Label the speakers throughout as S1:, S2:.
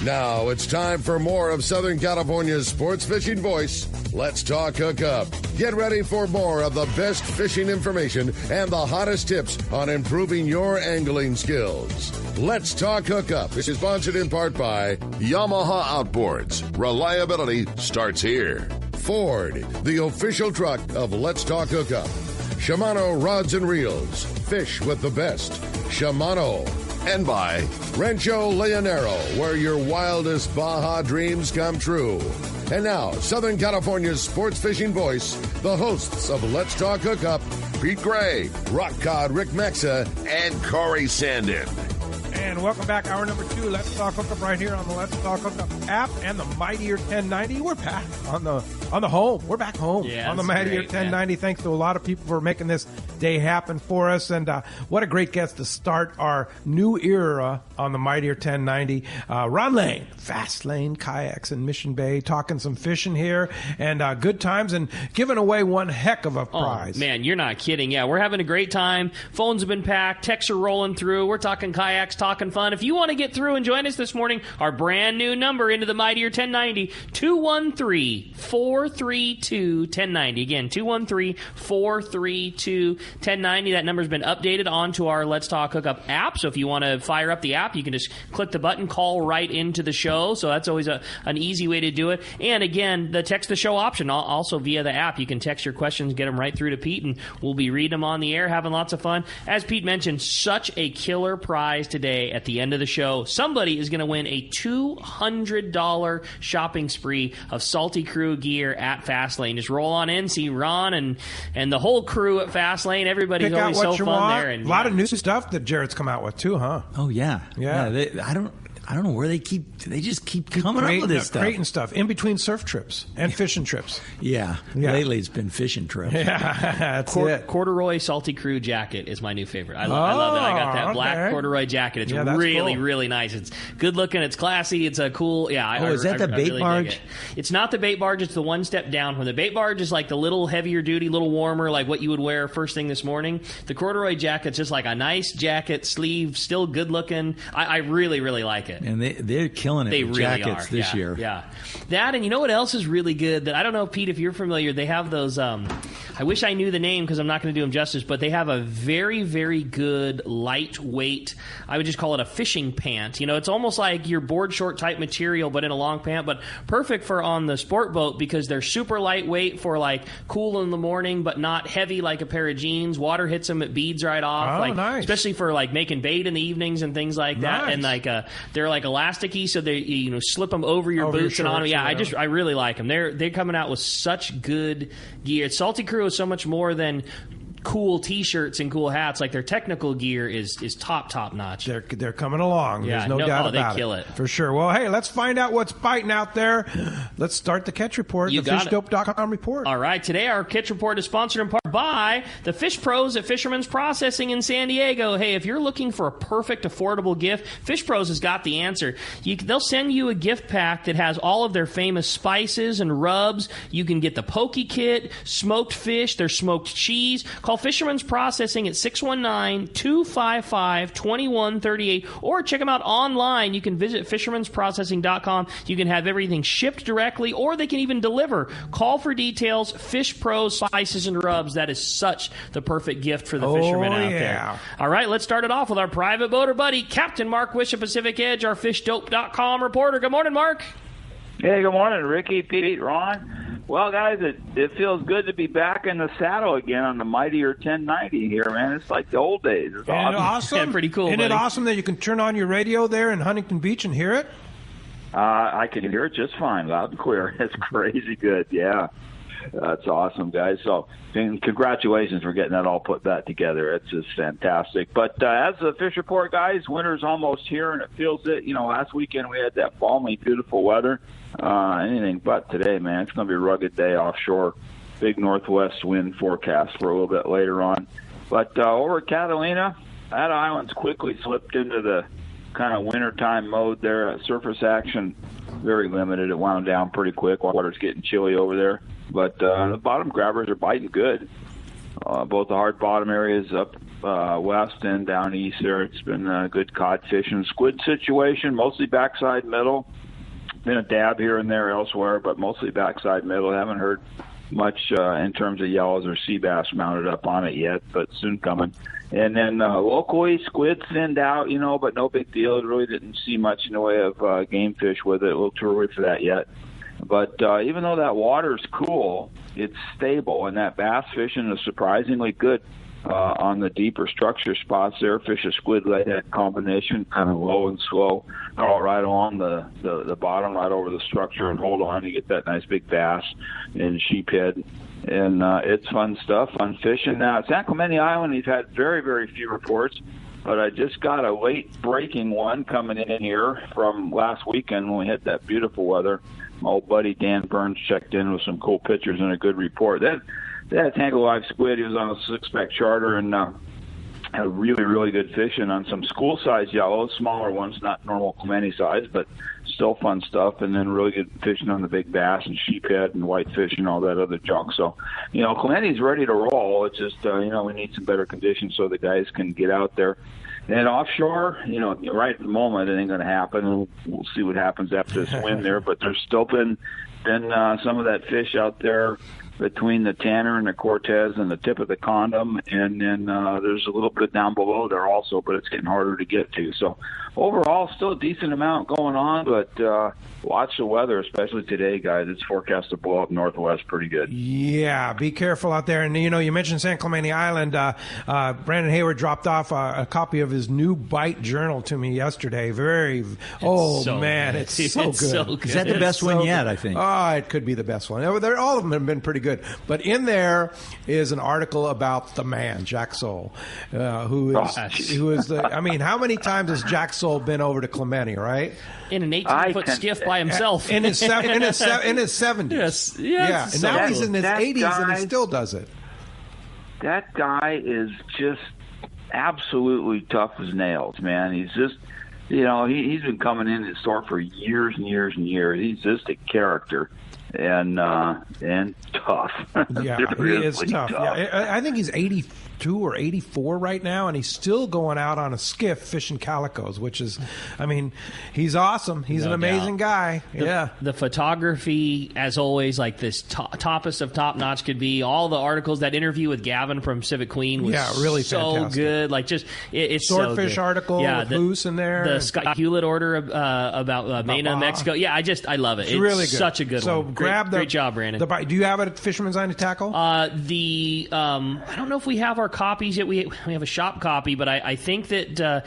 S1: Now it's time for more of Southern California's sports fishing voice. Let's talk Hookup. Get ready for more of the best fishing information and the hottest tips on improving your angling skills. Let's talk Hookup is sponsored in part by Yamaha Outboards. Reliability starts here. Ford, the official truck of Let's Talk Hookup. Shimano Rods and Reels. Fish with the best. Shimano. And by Rancho Leonero, where your wildest Baja dreams come true. And now, Southern California's sports fishing voice, the hosts of Let's Talk Hookup, Pete Gray, Rock Cod Rick Mexa, and Corey Sandin.
S2: And welcome back, hour number 2. Let's Talk Hookup right here on the Let's Talk Hookup app and the Mightier 1090. We're back on the home. We're back home on the Mightier 1090. Man. Thanks to a lot of people for making this day happen for us. And what a great guest to start our new era on the Mightier 1090. Ron Lane, Fast Lane Kayaks in Mission Bay, talking some fishing here and good times and giving away one heck of a prize.
S3: Oh, man, you're not kidding. Yeah, we're having a great time. Phones have been packed. Texts are rolling through. We're talking kayaks, talking fun. If you want to get through and join us this morning, our brand new number into the Mightier 1090, 213-432-1090. Again, 213-432-1090. That number's been updated onto our Let's Talk Hookup app. So if you want to fire up the app, you can just click the button, call right into the show. So that's always an easy way to do it. And again, the text the show option, also via the app. You can text your questions, get them right through to Pete, and we'll be reading them on the air, having lots of fun. As Pete mentioned, such a killer prize today at the end of the show. Somebody is going to win a $200 shopping spree of Salty Crew gear at Fastlane. Just roll on in, see Ron and the whole crew at Fastlane. Everybody's always so fun there. And
S2: a lot of new stuff that Jared's come out with too, huh?
S4: Oh yeah. I don't know where they just keep coming up with this stuff.
S2: Creating stuff in between surf trips and fishing trips.
S4: Yeah. Lately it's been fishing trips.
S2: Yeah, that's it.
S3: Corduroy Salty Crew jacket is my new favorite. I love it. I got that black corduroy jacket. It's really, cool. Really nice. It's good looking. It's classy. It's a cool,
S4: is that the bait barge?
S3: It's not the bait barge. It's the one step down from the bait barge. Is like the little heavier duty, little warmer, like what you would wear first thing this morning. The corduroy jacket's just like a nice jacket, sleeve, still good looking. I really, really like it.
S4: And they're killing it with jackets this year.
S3: Yeah. That, and you know what else is really good that I don't know, Pete, if you're familiar, they have those, I wish I knew the name because I'm not going to do them justice, but they have a very, very good lightweight, I would just call it a fishing pant. You know, it's almost like your board short type material, but in a long pant, but perfect for on the sport boat because they're super lightweight for like cool in the morning, but not heavy like a pair of jeans. Water hits them, it beads right off.
S2: Nice.
S3: Especially for like making bait in the evenings and things like that.
S2: Nice.
S3: And like, they're like elasticy, so they slip them over your boots and on them. Yeah, I really like them. They're coming out with such good gear. Salty Crew is so much more than cool T-shirts and cool hats. Like their technical gear is top notch.
S2: They're coming along.
S3: Yeah,
S2: There's no doubt about it.
S3: They kill it
S2: for sure. Well, hey, let's find out what's biting out there. Let's start the catch report. The FishDope.com report.
S3: All right, today our catch report is sponsored in part by the Fish Pros at Fisherman's Processing in San Diego. Hey, if you're looking for a perfect affordable gift, Fish Pros has got the answer. They'll send you a gift pack that has all of their famous spices and rubs. You can get the poke kit, smoked fish, their smoked cheese. Call Fisherman's Processing at 619-255-2138 or check them out online. You can visit fishermansprocessing.com. You can have everything shipped directly or they can even deliver. Call for details. Fish Pro spices and rubs. That is such the perfect gift for the fishermen out there. All right, let's start it off with our private boater buddy, Captain Mark Wish of Pacific Edge, our FishDope.com reporter. Good morning, Mark.
S5: Hey, good morning, Ricky, Pete, Ron. Well, guys, it feels good to be back in the saddle again on the Mightier 1090 here, man. It's like the old days. It's
S2: awesome.
S3: Yeah, pretty cool.
S2: Isn't it awesome that you can turn on your radio there in Huntington Beach and hear it?
S5: I can hear it just fine, loud and clear. It's crazy good, yeah. That's awesome, guys. So, and congratulations for getting that all put that together. It's just fantastic. But as the fish report, guys, winter's almost here, and it feels it. You know, last weekend we had that balmy, beautiful weather. Anything but today, man. It's going to be a rugged day offshore. Big northwest wind forecast for a little bit later on. But over at Catalina, that island's quickly slipped into the kind of wintertime mode there. Surface action, very limited. It wound down pretty quick. Water's getting chilly over there. But the bottom grabbers are biting good. Both the hard bottom areas up west and down east there. It's been a good cod fishing. Squid situation, mostly backside middle. Been a dab here and there elsewhere, but mostly backside middle. Haven't heard much in terms of yellows or sea bass mounted up on it yet, but soon coming. And then locally, squid thinned out, but no big deal. Really didn't see much in the way of game fish with it. A little too early for that yet. But even though that water's cool, it's stable, and that bass fishing is surprisingly good on the deeper structure spots there. Fish a squid leg head combination, kind of low and slow, right along the bottom, right over the structure, and hold on. You get that nice big bass and sheephead. And it's fun stuff, fun fishing. Now, at San Clemente Island, we've had very, very few reports, but I just got a late-breaking one coming in here from last weekend when we had that beautiful weather. My old buddy Dan Burns checked in with some cool pictures and a good report. They had a tank of live squid. He was on a six-pack charter and had really, really good fishing on some school-size yellows, smaller ones, not normal Clemente size, but still fun stuff. And then really good fishing on the big bass and sheephead and whitefish and all that other junk. So, Clemente's ready to roll. It's just, we need some better conditions so the guys can get out there. And offshore, right at the moment, it ain't going to happen. We'll see what happens after this wind there. But there's still been some of that fish out there between the Tanner and the Cortez and the tip of the Condom, and then there's a little bit down below there also, but it's getting harder to get to. So overall, still a decent amount going on, but watch the weather, especially today, guys. It's forecast to blow up northwest pretty good.
S2: Yeah, be careful out there. And, you mentioned San Clemente Island. Brandon Hayward dropped off a copy of his new Bite journal to me yesterday. It's so good.
S4: Is that the best one yet, I think?
S2: Oh, it could be the best one. All of them have been pretty good. But in there is an article about the man, Jack Soule, who is how many times has Jack Soule been over to Clemente, right?
S3: In an 18-foot skiff by himself.
S2: In his 70s.
S3: Yes.
S2: Yeah. And now he's in his 80s and he still does it.
S5: That guy is just absolutely tough as nails, man. He's just, he's been coming in his store for years and years and years. He's just a character. And tough.
S2: Yeah, he is tough. Yeah, I think he's 82 or 84 right now, and he's still going out on a skiff fishing calicos, which is, he's awesome. He's an amazing guy.
S3: The photography, as always, like this toppest of top notch could be. All the articles, that interview with Gavin from Civic Queen was
S2: really
S3: so
S2: fantastic.
S3: Good. Like it's
S2: swordfish
S3: so good.
S2: article with Moose in there.
S3: The Scott Hewlett order about Mena, Mexico. Yeah, I love it. It's
S2: really good.
S3: Such a good one. Great job, Brandon.
S2: Do you have it at Fisherman's Eye to Tackle?
S3: I don't know if we have our copies yet. We have a shop copy, but I think that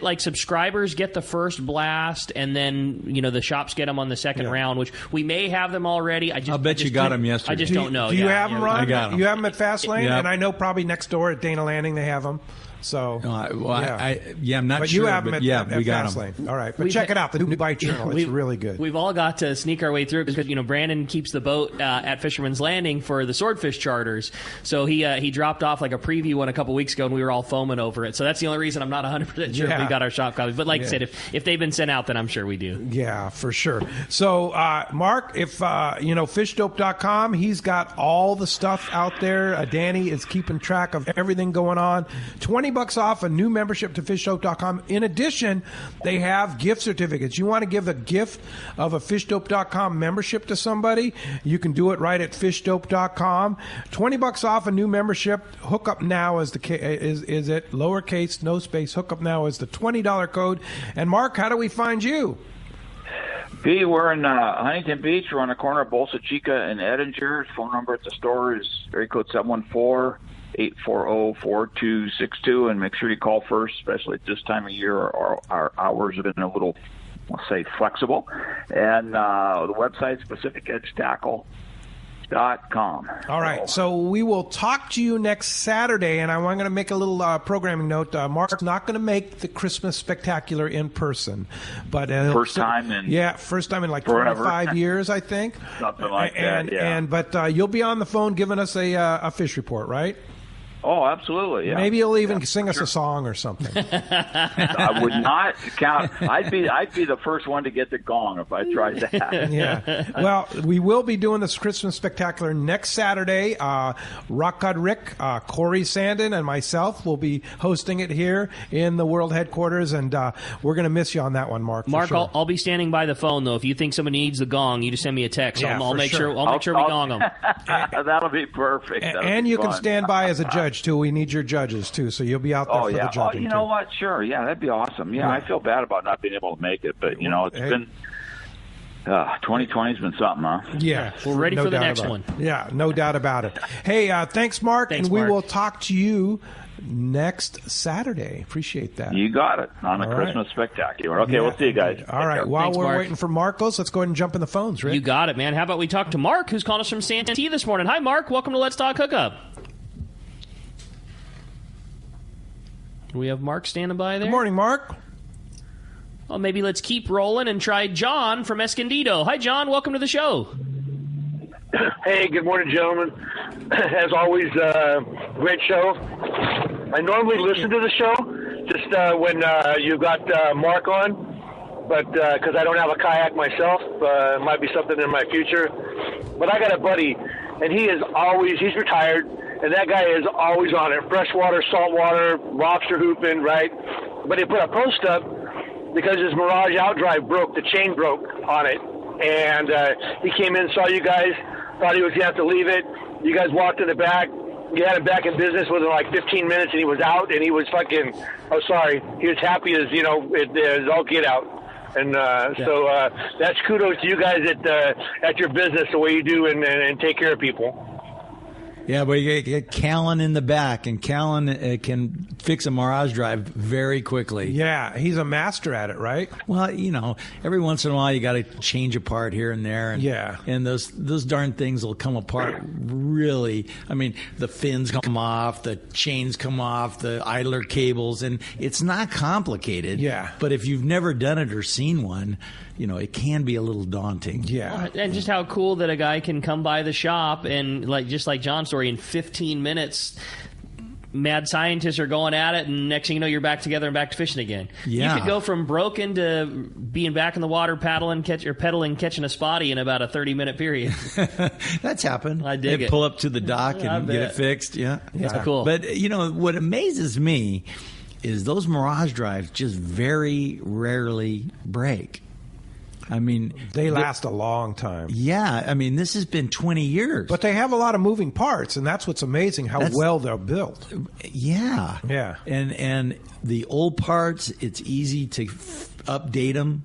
S3: like subscribers get the first blast, and then the shops get them on the second round, which we may have them already.
S4: I'll bet you got them yesterday.
S3: I just don't know.
S2: Do you have them, Ron?
S4: I got them.
S2: You have them at Fastlane,
S4: Yep.
S2: And I know probably next door at Dana Landing they have them. So,
S4: I'm not
S2: but
S4: sure.
S2: You have them at
S4: we got
S2: Fastlane.
S4: them.
S2: All right, but check it out, the new Bite Journal. It's really good.
S3: We've all got to sneak our way through because Brandon keeps the boat at Fisherman's Landing for the swordfish charters. So he dropped off like a preview one a couple weeks ago, and we were all foaming over it. So that's the only reason I'm not 100% sure if we got our shop copies. But like I said, if they've been sent out, then I'm sure we do.
S2: Yeah, for sure. So Mark, if fishdope.com, he's got all the stuff out there. Danny is keeping track of everything going on. $20 off a new membership to fishdope.com. In addition, they have gift certificates. You want to give a gift of a fishdope.com membership to somebody, you can do it right at fishdope.com. $20 off a new membership. Hookup now is is it lowercase, no space. Hookup now is the $20 code. And Mark, how do we find you?
S5: We're in Huntington Beach. We're on the corner of Bolsa Chica and Edinger. Phone number at the store is area code 714-840-4262, and make sure you call first, especially at this time of year. Our hours have been a little, I'll say, flexible. And the website, PacificEdgeTackle.com.
S2: All right, so we will talk to you next Saturday, and I'm going to make a little programming note. Mark's not going to make the Christmas Spectacular in person, but
S5: first time in
S2: like
S5: forever.
S2: 25 years, I think.
S5: Something like that. Yeah.
S2: But you'll be on the phone giving us a fish report, right?
S5: Oh, absolutely. Yeah.
S2: Maybe you'll even sing us a song or something.
S5: I would not count. I'd be the first one to get the gong if I tried that.
S2: Yeah. Well, we will be doing this Christmas Spectacular next Saturday. Rock God Rick, Corey Sandin, and myself will be hosting it here in the World Headquarters, and we're going to miss you on that one, Mark.
S3: Mark,
S2: sure.
S3: I'll be standing by the phone though. If you think somebody needs the gong, you just send me a text.
S2: Yeah,
S3: I'll make sure. I'll make sure we gong them.
S5: That'll be perfect.
S2: And you can stand by as a judge too. We need your judges too, so you'll be out there for the judging.
S5: Oh, you know what? Sure. Yeah, that'd be awesome. Yeah, I feel bad about not being able to make it, but it's been 2020's been something, huh?
S2: Yeah,
S3: we're ready for the next one.
S2: Yeah, no doubt about it. Hey, thanks, Mark, and we will talk to you next Saturday. Appreciate that.
S5: You got it on the Christmas Spectacular. Okay, we'll see you guys.
S2: All right. While we're waiting for Marcos, let's go ahead and jump in the phones, Rick.
S3: You got it, man. How about we talk to Mark, who's calling us from Santee this morning? Hi, Mark. Welcome to Let's Talk Hookup. Do we have Mark standing by there?
S2: Good morning, Mark.
S3: Well, maybe let's keep rolling and try John from Escondido. Hi, John. Welcome to the show.
S6: Hey, good morning, gentlemen. As always, great show. I normally listen to the show just when you've got Mark on, but because I don't have a kayak myself, it might be something in my future. But I got a buddy, and he's retired, and that guy is always on it. Freshwater, saltwater, lobster hooping, right? But he put a post up because his Mirage outdrive broke, the chain broke on it. And he came in, saw you guys, thought he was going to have to leave it. You guys walked in the back. You had him back in business within like 15 minutes, and he was out, and he was fucking, he was happy as, it was all get out. And so that's kudos to you guys at your business, the way you do and take care of people.
S4: Yeah, but you get Callan in the back, and Callan can fix a Mirage drive very quickly.
S2: Yeah, he's a master at it, right?
S4: Well, every once in a while you got to change a part here and there. And, and those darn things will come apart really. I mean, the fins come off, the chains come off, the idler cables, and it's not complicated.
S2: Yeah.
S4: But if you've never done it or seen one, it can be a little daunting.
S2: Yeah.
S3: And just how cool that a guy can come by the shop and, just like John's story, in 15 minutes, mad scientists are going at it, and next thing you know, you're back together and back to fishing again.
S4: Yeah.
S3: You could go from broken to being back in the water, pedaling, catching a spotty in about a 30-minute period.
S4: That's happened.
S3: I dig
S4: they
S3: it.
S4: Pull up to the dock and get it fixed. Yeah.
S3: That's cool.
S4: But, what amazes me is those Mirage drives just very rarely break. I mean,
S2: they last a long time.
S4: Yeah, I mean, this has been 20 years.
S2: But they have a lot of moving parts, and that's what's amazing, how well they're built.
S4: Yeah.
S2: Yeah.
S4: And the old parts, it's easy to update them,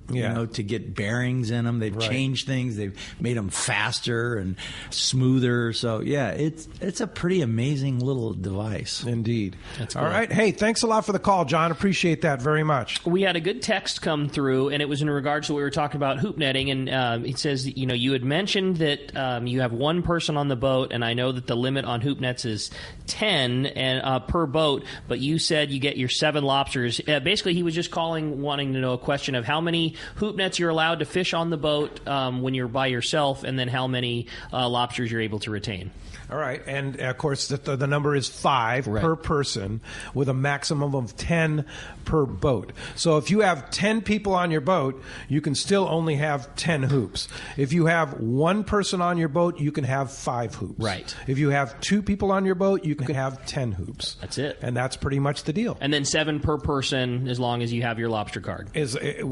S4: to get bearings in them. They've changed things. They've made them faster and smoother. So, yeah, it's a pretty amazing little device.
S2: Indeed.
S3: That's cool.
S2: All right. Hey, thanks a lot for the call, John. Appreciate that very much.
S3: We had a good text come through, and it was in regards to what we were talking about hoop netting, and it says, you had mentioned that you have one person on the boat, and I know that the limit on hoop nets is 10 and per boat, but you said you get your 7 lobsters. Basically, he was just wanting to know a question of how many hoop nets you're allowed to fish on the boat when you're by yourself, and then how many lobsters you're able to retain.
S2: All right. And, of course, the number is 5 per person with a maximum of 10 per boat. So if you have 10 people on your boat, you can still only have 10 hoops. If you have one person on your boat, you can have 5 hoops.
S3: Right.
S2: If you have 2 people on your boat, you can have 10 hoops.
S3: That's it.
S2: And that's pretty much the deal.
S3: And then 7 per person as long as you have your lobster card.
S2: Seven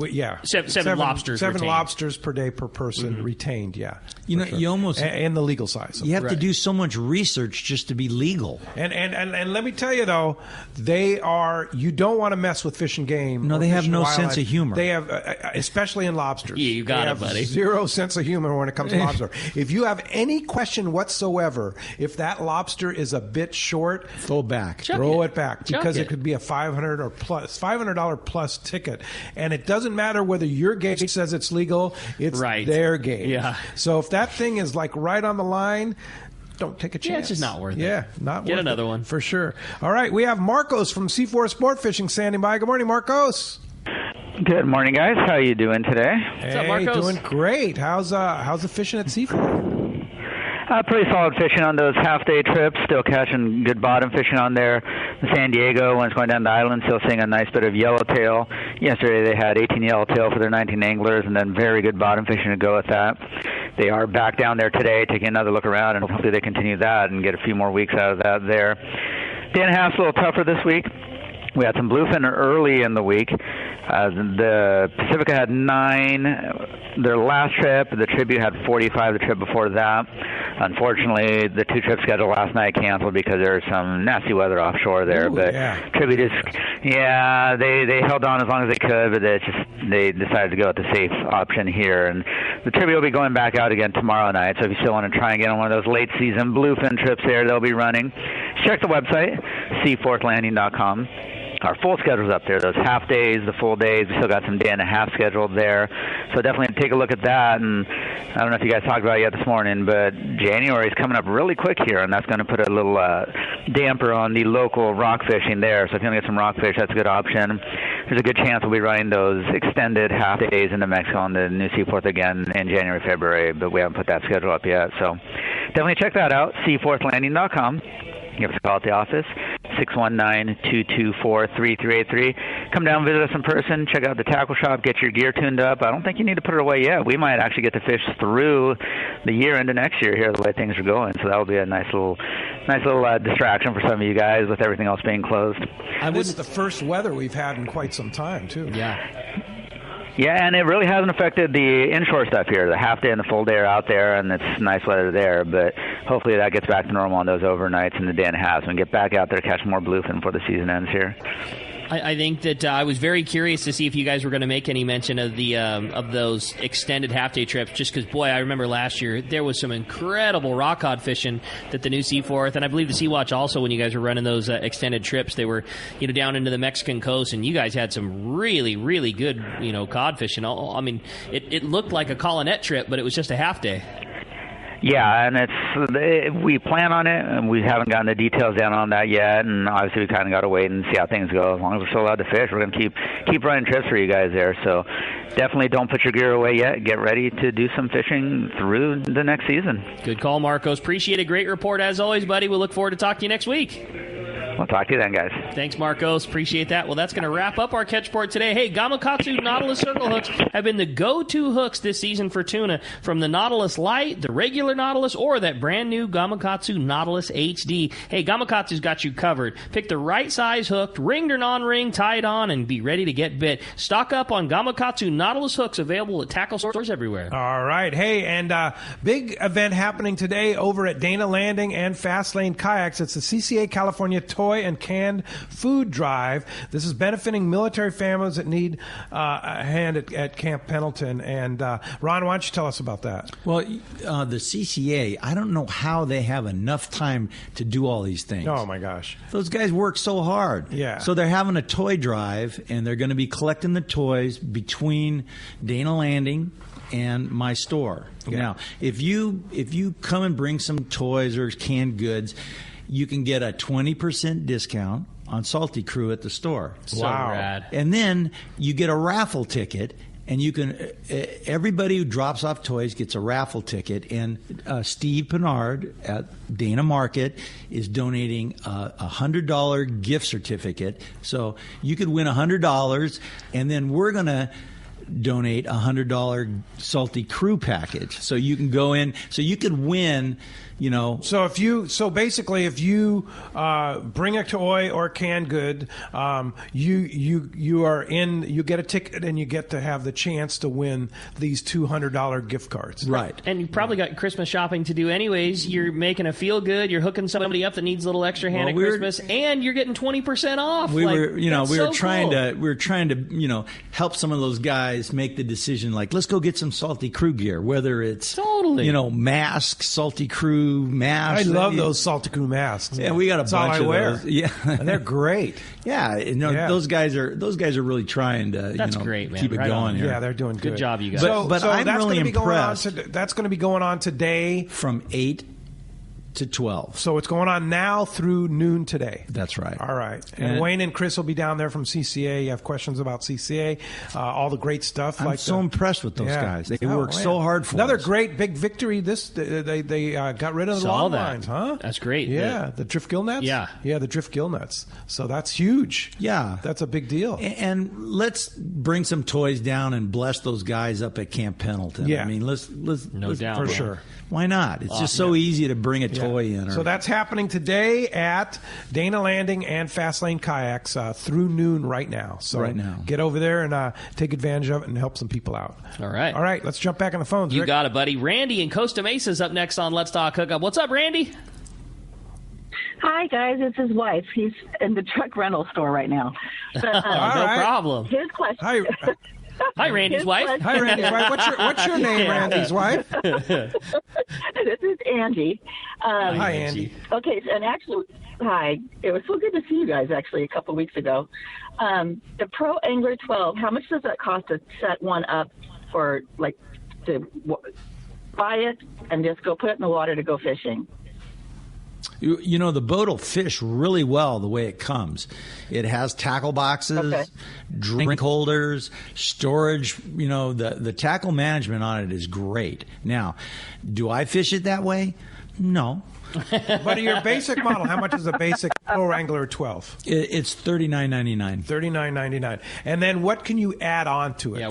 S3: lobsters
S2: Seven
S3: retained.
S2: lobsters per day per person retained, yeah.
S4: You almost...
S2: And the legal size.
S4: You have to do so much research just to be legal.
S2: And let me tell you, though, you don't want to mess with Fish and Game.
S4: No, they have no sense of humor.
S2: They have, especially in lobsters.
S3: Yeah, you got
S2: it,
S3: buddy.
S2: They have zero sense of humor when it comes to lobster. If you have any question whatsoever, if that lobster is a bit short,
S4: throw it back.
S2: Throw it back, because
S3: it
S2: it could be a $500 plus ticket, and it doesn't matter whether your gauge says it's legal. It's their gauge.
S3: Yeah.
S2: So if that thing is like right on the line, don't take a chance.
S3: Yeah, it's just not worth it.
S2: Yeah, not
S3: Get
S2: worth
S3: another
S2: it,
S3: one.
S2: for sure. All right, we have Marcos from C4 Sport Fishing standing by. Good morning, Marcos.
S7: Good morning, guys. How you doing today?
S3: What's up, Marcos?
S2: Doing great. How's the fishing at C4?
S7: Pretty solid fishing on those half-day trips. Still catching good bottom fishing on there. San Diego, when it's going down the island, still seeing a nice bit of yellowtail. Yesterday they had 18 yellowtail for their 19 anglers, and then very good bottom fishing to go with that. They are back down there today, taking another look around, and hopefully they continue that and get a few more weeks out of that there. Day and a half's a little tougher this week. We had some bluefin early in the week. The Pacifica had 9 their last trip. The Tribute had 45 the trip before that. Unfortunately, the 2 trips scheduled last night canceled because there was some nasty weather offshore there.
S2: Ooh,
S7: but
S2: yeah.
S7: Tribute is, they held on as long as they could, but they decided to go with the safe option here. And the Tribute will be going back out again tomorrow night. So if you still want to try and get on one of those late season bluefin trips there, they'll be running. Check the website, seaforthlanding.com. Our full schedule's up there, those half days, the full days. We still got some day and a half scheduled there. So definitely take a look at that. And I don't know if you guys talked about it yet this morning, but January is coming up really quick here, and that's going to put a little damper on the local rock fishing there. So if you want to get some rockfish, that's a good option. There's a good chance we'll be running those extended half days into Mexico on the New Seaforth again in January, February, but we haven't put that schedule up yet. So definitely check that out, seaforthlanding.com. Give us a call at the office, 619-224-3383. Come down, visit us in person, check out the tackle shop, get your gear tuned up. I don't think you need to put it away yet. We might actually get to fish through the year into next year here, the way things are going. So that'll be a nice little distraction for some of you guys with everything else being closed.
S2: This is the first weather we've had in quite some time, too.
S7: Yeah, and it really hasn't affected the inshore stuff here. The half day and the full day are out there, and it's nice weather there. But hopefully that gets back to normal on those overnights and the day and a half, and get back out there to catch more bluefin before the season ends here.
S3: I think that I was very curious to see if you guys were going to make any mention of the of those extended half-day trips, just because, boy, I remember last year there was some incredible rock cod fishing that the New Seaforth, and I believe the Sea Watch also, when you guys were running those extended trips, they were down into the Mexican coast, and you guys had some really, really good cod fishing. I mean, it looked like a Colonette trip, but it was just a half-day.
S7: Yeah, and we plan on it, and we haven't gotten the details down on that yet. And obviously, we kind of got to wait and see how things go. As long as we're still allowed to fish, we're going to keep running trips for you guys there. So definitely don't put your gear away yet. Get ready to do some fishing through the next season.
S3: Good call, Marcos. Appreciate a great report as always, buddy. We'll look forward to talking to you next week.
S7: We'll talk to you then, guys.
S3: Thanks, Marcos. Appreciate that. Well, that's going to wrap up our catch report today. Hey, Gamakatsu Nautilus Circle hooks have been the go-to hooks this season for tuna, from the Nautilus Light, the regular Nautilus, or that brand new Gamakatsu Nautilus HD. Hey, Gamakatsu's got you covered. Pick the right size hook, ringed or non-ring, tie it on, and be ready to get bit. Stock up on Gamakatsu Nautilus hooks, available at tackle stores everywhere.
S2: All right. Hey, and big event happening today over at Dana Landing and Fastlane Kayaks. It's the CCA California Toy and Canned Food Drive. This is benefiting military families that need a hand at Camp Pendleton. And Ron, why don't you tell us about that?
S4: Well, the CCA, I don't know how they have enough time to do all these things.
S2: Oh, my gosh.
S4: Those guys work so hard.
S2: Yeah.
S4: So they're having a toy drive, and they're going to be collecting the toys between Dana Landing and my store. Yeah. Now, if you come and bring some toys or canned goods, you can get a 20% discount on Salty Crew at the store.
S3: So rad.
S4: And then you get a raffle ticket, and you can everybody who drops off toys gets a raffle ticket. And Steve Pinard at Dana Market is donating a $100 gift certificate. So you could win $100, and then we're going to donate a $100 Salty Crew package. So you can go in. So you could win.
S2: So basically, if you bring a toy or canned good, you are in. You get a ticket, and you get to have the chance to win these $200 gift cards.
S4: Right.
S3: And you probably got Christmas shopping to do anyways. You're making a feel good. You're hooking somebody up that needs a little extra hand at Christmas, and you're getting 20% off.
S4: We were trying to help some of those guys make the decision. Like, let's go get some Salty Crew gear, whether it's masks, Salty Crew masks.
S2: I love those Salty Crew masks.
S4: Yeah, we got a bunch of those.
S2: Yeah, and they're great.
S4: Yeah, those guys are really trying to keep it going here.
S2: Yeah, they're doing good.
S3: Good job, you guys.
S4: But I'm really impressed.
S2: That's going to be going on today
S4: from 8 to 12.
S2: So it's going on now through noon today.
S4: That's right.
S2: All right. And Wayne and Chris will be down there from CCA. You have questions about CCA, all the great stuff.
S4: I'm so impressed with those guys. They work so hard for
S2: Another
S4: us.
S2: great big victory. They got rid of the long lines, huh?
S3: That's great.
S2: Yeah, the drift gill nets.
S3: Yeah,
S2: the drift gill nets. So that's huge.
S4: Yeah,
S2: that's a big deal.
S4: And let's bring some toys down and bless those guys up at Camp Pendleton.
S2: Yeah,
S4: I mean, let's
S3: no doubt
S2: for sure.
S4: Why not? It's just so easy to bring a toy in.
S2: So that's happening today at Dana Landing and Fastlane Kayaks through noon right now. So get over there and take advantage of it and help some people out.
S3: All right.
S2: All right, let's jump back on the phones.
S3: You
S2: Rick.
S3: got it, buddy. Randy in Costa Mesa is up next on Let's Talk Hookup. What's up, Randy?
S8: Hi, guys. It's his wife. He's in the truck rental store right now. But,
S3: no problem.
S8: His question.
S3: Hi, Randy's wife.
S2: Hi, Randy's wife. What's your name, Randy's wife?
S8: This is Angie.
S2: Hi, Angie.
S8: Okay, and actually, hi. It was so good to see you guys, actually, a couple weeks ago. The Pro Angler 12, how much does that cost to set one up for, like, to buy it and just go put it in the water to go fishing?
S4: You know, the boat will fish really well the way it comes. It has tackle boxes, drink holders, storage. You know, the tackle management on it is great. Now, do I fish it that way? No.
S2: But your basic model, how much is a basic Pro Angler 12?
S4: It's $39.99.
S3: $39.99.
S2: And then what can you add on to it?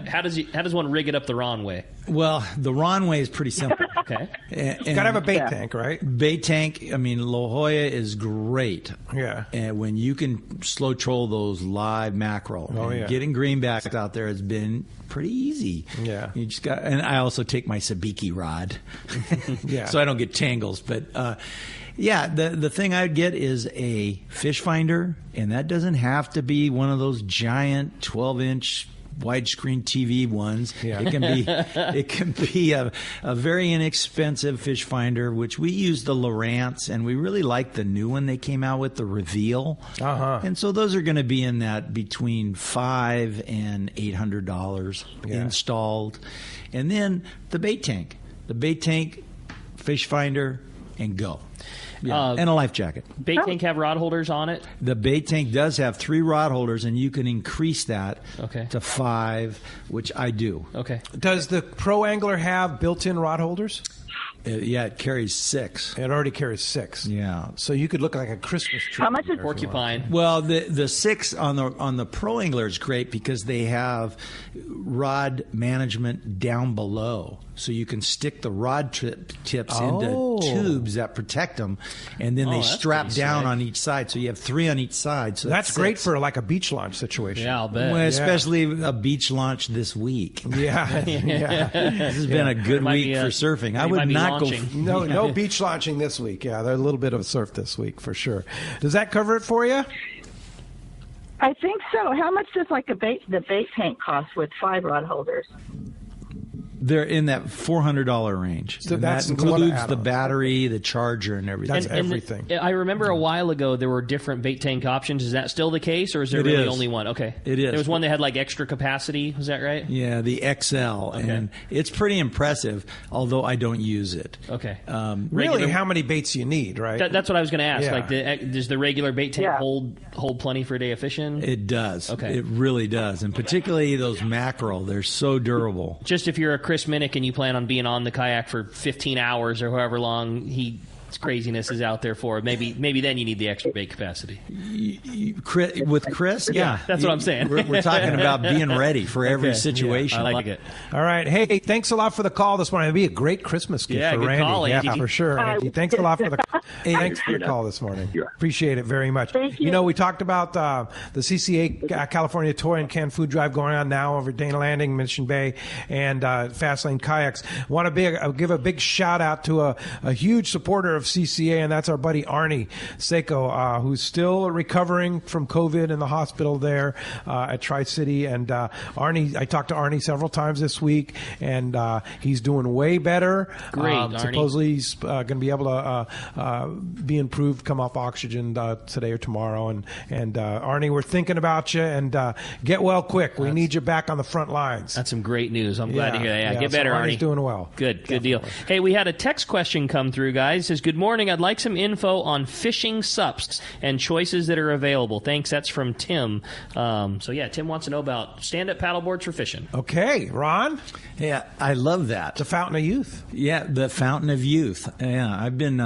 S3: How does one rig it up the Ron way?
S4: Well, the Ron way is pretty simple.
S3: Okay.
S2: Got to have a bait tank, right?
S4: Bait tank. I mean, La Jolla is great.
S2: Yeah.
S4: And when you can slow troll those live mackerel, getting greenbacks out there has been pretty easy.
S2: Yeah.
S4: You just got, and I also take my sabiki rod, so I don't get tangles. But the thing I'd get is a fish finder, and that doesn't have to be one of those giant 12-inch widescreen TV ones.
S2: Yeah.
S4: It can be a very inexpensive fish finder, which we use the Lowrance, and we really like the new one they came out with, the Reveal. And so those are going to be in that between $500 and $800 installed. And then the bait tank, fish finder, and go. And a life jacket.
S3: Bait tank have rod holders on it?
S4: The bait tank does have 3 rod holders, and you can increase that to 5, which I do.
S3: Okay.
S2: Does the Pro Angler have built-in rod holders?
S4: It carries 6.
S2: It already carries 6.
S4: Yeah.
S2: So you could look like a Christmas tree.
S8: How much is
S3: porcupine?
S4: Well, the 6 on the Pro Angler is great because they have rod management down below. So you can stick the rod tips into tubes that protect them, and then they strap down on each side. So you have 3 on each side. So
S2: that's great for like a beach launch situation.
S3: Yeah, I'll bet.
S4: Well, especially a beach launch this week.
S2: Yeah.
S4: This has been a good week for surfing. I would not go.
S2: No beach launching this week. Yeah, there's a little bit of surf this week for sure. Does that cover it for you?
S8: I think so. How much does the bait tank cost with 5 rod holders?
S4: They're in that $400 range.
S2: So
S4: that includes the battery, the charger, and everything.
S2: That's everything.
S3: I remember a while ago there were different bait tank options. Is that still the case, or is there really only one? Okay.
S4: It is.
S3: There was one that had like extra capacity. Was that right?
S4: Yeah, the XL. Okay. And it's pretty impressive, although I don't use it.
S3: Okay.
S2: Really, how many baits do you need, right?
S3: That's what I was going to ask.
S2: Yeah.
S3: Like, does the regular bait tank hold plenty for a day of fishing?
S4: It does.
S3: Okay.
S4: It really does. And particularly those mackerel, they're so durable.
S3: Just if you're a Chris Minnick and you plan on being on the kayak for 15 hours or however long his craziness is out there for, maybe then you need the extra bait capacity.
S4: With Chris? Yeah.
S3: That's what I'm saying.
S4: We're talking about being ready for every situation.
S3: I like it.
S2: All right. Hey, thanks a lot for the call this morning. It'd be a great Christmas gift for
S3: good
S2: Randy.
S3: Call,
S2: yeah, for sure. Andy. Thanks a lot for the thanks for your call this morning. Appreciate it very much.
S8: Thank you.
S2: You know, we talked about the CCA California Toy and Canned Food Drive going on now over Dana Landing, Mission Bay, and Fastlane Kayaks. Want to give a big shout out to a huge supporter of CCA, and that's our buddy Arnie Seiko, who's still recovering from COVID in the hospital there at Tri-City. And Arnie, I talked to Arnie several times this week, and he's doing way better.
S3: Great, Arnie.
S2: Supposedly he's going to be able to be improved, come off oxygen today or tomorrow. And Arnie, we're thinking about you, and get well quick. We need you back on the front lines.
S3: That's some great news. I'm glad to hear that. Yeah, get better,
S2: Arnie's
S3: Arnie.
S2: Doing well.
S3: Good deal. Hey, we had a text question come through, guys. It says, Good morning. I'd like some info on fishing sups and choices that are available. Thanks. That's from Tim. Tim wants to know about stand-up paddleboards for fishing.
S2: Okay, Ron?
S4: Yeah, I love that.
S2: The fountain of youth.
S4: Yeah, the fountain of youth. Yeah, I've been,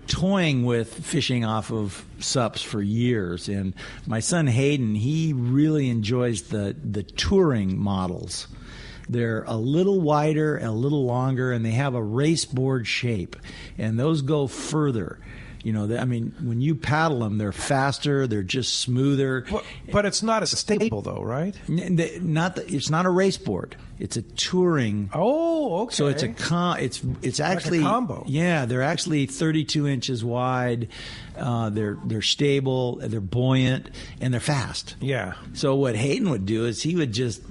S4: toying with fishing off of sups for years. And my son Hayden, he really enjoys the touring models. They're a little wider, a little longer, and they have a race board shape. And those go further. When you paddle them, they're faster. They're just smoother.
S2: But it's not a staple, though, right?
S4: It's not a race board. It's a touring.
S2: Oh, okay.
S4: So it's it's actually
S2: like a combo.
S4: Yeah, they're actually 32 inches wide. They're stable. They're buoyant, and they're fast.
S2: Yeah.
S4: So what Hayden would do is he would just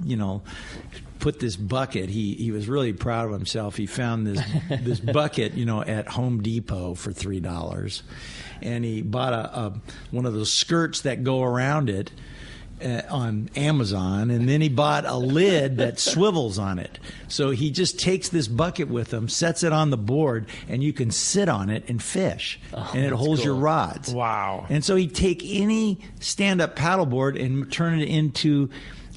S4: put this bucket. He was really proud of himself. He found this bucket, at Home Depot for $3, and he bought one of those skirts that go around it on Amazon, and then he bought a lid that swivels on it. So he just takes this bucket with him, sets it on the board, and you can sit on it and fish, and it holds your rods.
S2: Wow!
S4: And so he'd take any stand-up paddleboard and turn it into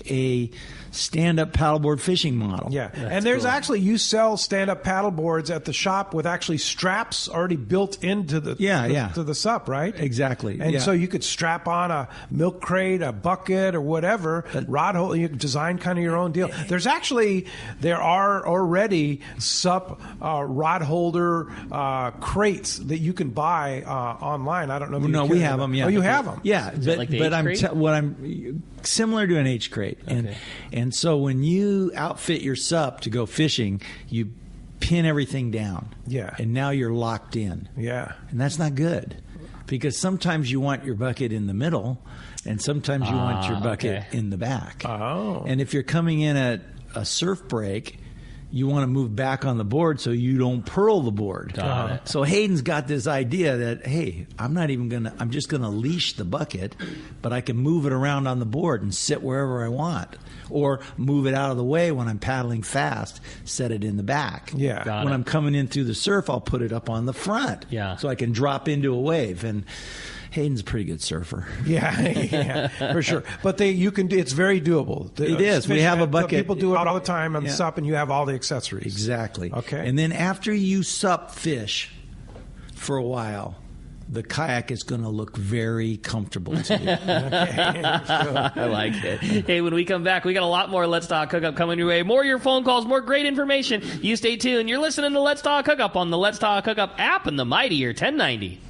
S4: a stand-up paddleboard fishing model.
S2: Yeah, and there's actually, you sell stand-up paddleboards at the shop with actually straps already built into the to the sup, right?
S4: Exactly.
S2: And so you could strap on a milk crate, a bucket, or whatever, rod holder. You can design kind of your own deal. There are already sup rod holder crates that you can buy online. I don't know if
S4: No, we have them, yeah.
S2: Oh, you have them?
S4: Yeah, but I'm similar to an H crate.
S3: Okay.
S4: And so when you outfit your sup to go fishing, you pin everything down.
S2: Yeah.
S4: And now you're locked in.
S2: Yeah.
S4: And that's not good, because sometimes you want your bucket in the middle, and sometimes you want your bucket in the back.
S2: Oh.
S4: And if you're coming in at a surf break, you want to move back on the board so you don't pearl the board.
S3: Got it.
S4: So Hayden's got this idea that, hey, I'm just going to leash the bucket, but I can move it around on the board and sit wherever I want. Or move it out of the way when I'm paddling fast, set it in the back.
S2: Yeah.
S4: When I'm coming in through the surf, I'll put it up on the front.
S3: Yeah.
S4: So I can drop into a wave. And Hayden's a pretty good surfer.
S2: Yeah, for sure. But it's very doable.
S4: It is. We have a bucket.
S2: People do it all the time on the sup, and you have all the accessories.
S4: Exactly.
S2: Okay.
S4: And then after you sup fish for a while, the kayak is going to look very comfortable to you.
S3: I like it. Hey, when we come back, we got a lot more Let's Talk Hookup coming your way. More of your phone calls, more great information. You stay tuned. You're listening to Let's Talk Hookup on the Let's Talk Hookup app and the Mightier 1090.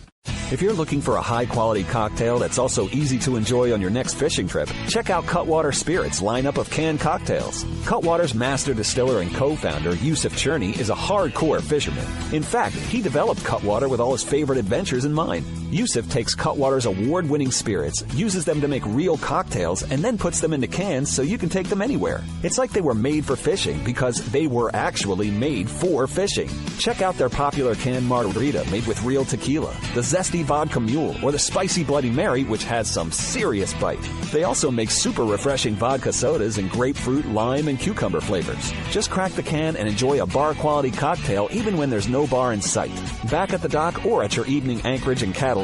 S9: If you're looking for a high-quality cocktail that's also easy to enjoy on your next fishing trip, check out Cutwater Spirits' lineup of canned cocktails. Cutwater's master distiller and co-founder, Yusuf Cherney, is a hardcore fisherman. In fact, he developed Cutwater with all his favorite adventures in mind. Yusuf takes Cutwater's award-winning spirits, uses them to make real cocktails, and then puts them into cans so you can take them anywhere. It's like they were made for fishing because they were actually made for fishing. Check out their popular canned margarita made with real tequila, the zesty vodka mule, or the spicy Bloody Mary, which has some serious bite. They also make super refreshing vodka sodas in grapefruit, lime, and cucumber flavors. Just crack the can and enjoy a bar-quality cocktail even when there's no bar in sight. Back at the dock or at your evening anchorage in Catalina,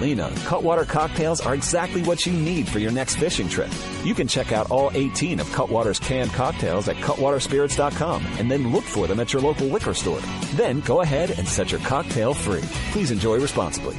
S9: Cutwater cocktails are exactly what you need for your next fishing trip. You can check out all 18 of Cutwater's canned cocktails at cutwaterspirits.com and then look for them at your local liquor store. Then go ahead and set your cocktail free. Please enjoy responsibly.